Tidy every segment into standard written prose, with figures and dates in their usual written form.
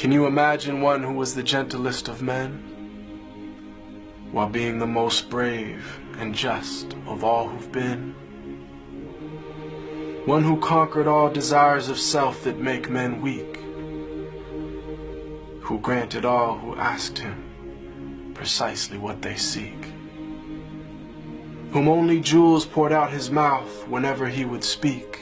Can you imagine one who was the gentlest of men, while being the most brave and just of all who've been? One who conquered all desires of self that make men weak, who granted all who asked him precisely what they seek, whom only jewels poured out his mouth whenever he would speak,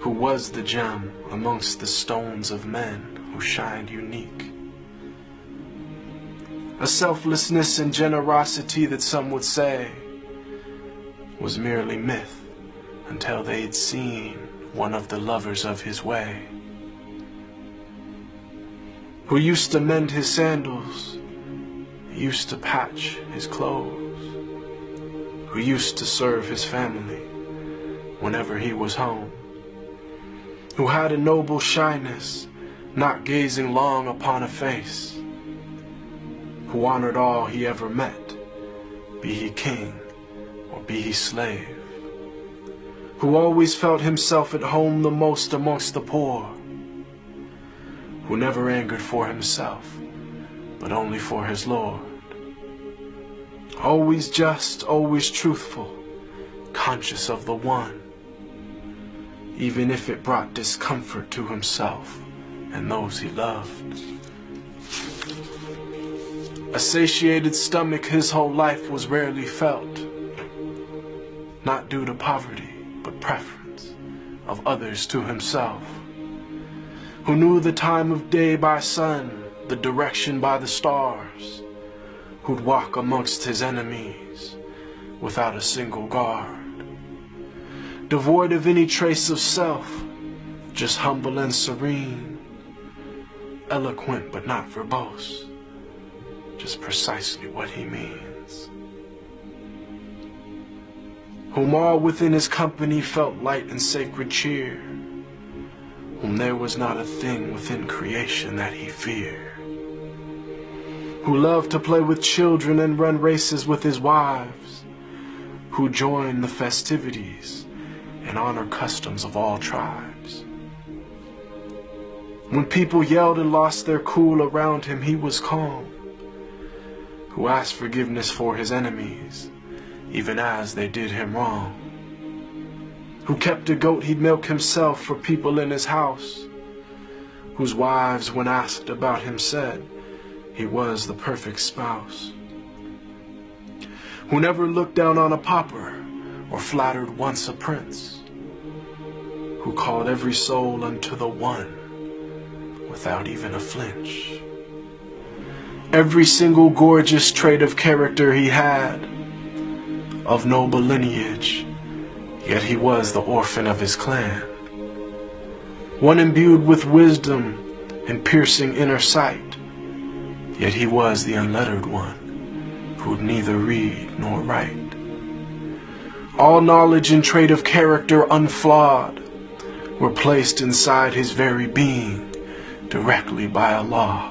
who was the gem amongst the stones of men who shined unique. A selflessness and generosity that some would say was merely myth until they'd seen one of the lovers of his way, who used to mend his sandals, used to patch his clothes, who used to serve his family whenever he was home, who had a noble shyness, not gazing long upon a face, who honored all he ever met, be he king or be he slave, who always felt himself at home the most amongst the poor, who never angered for himself, but only for his Lord, always just, always truthful, conscious of the one, even if it brought discomfort to himself and those he loved. A satiated stomach his whole life was rarely felt, not due to poverty, but preference of others to himself, who knew the time of day by sun, the direction by the stars, who'd walk amongst his enemies without a single guard, devoid of any trace of self, just humble and serene, eloquent but not verbose, just precisely what he means, whom all within his company felt light and sacred cheer, whom there was not a thing within creation that he feared, who loved to play with children and run races with his wives, who joined the festivities and honor customs of all tribes. When people yelled and lost their cool around him, he was calm, who asked forgiveness for his enemies, even as they did him wrong, who kept a goat he'd milk himself for people in his house, whose wives, when asked about him, said he was the perfect spouse, who never looked down on a pauper or flattered once a prince, who called every soul unto the one without even a flinch. Every single gorgeous trait of character he had, of noble lineage, yet he was the orphan of his clan, one imbued with wisdom and piercing inner sight, yet he was the unlettered one, who'd neither read nor write. All knowledge and trait of character unflawed were placed inside his very being directly by Allah.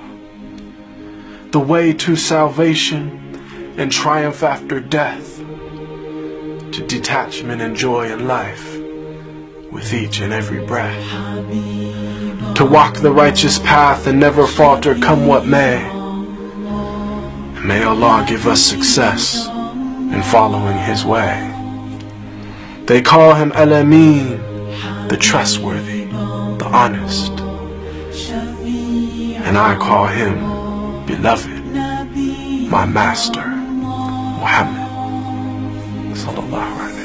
The way to salvation and triumph after death, to detachment and joy in life with each and every breath, to walk the righteous path and never falter come what may. May Allah give us success in following his way. They call him Al-Amin, the trustworthy, the honest, and I call him beloved, my master, Muhammad sallallahu alaihi wasallam.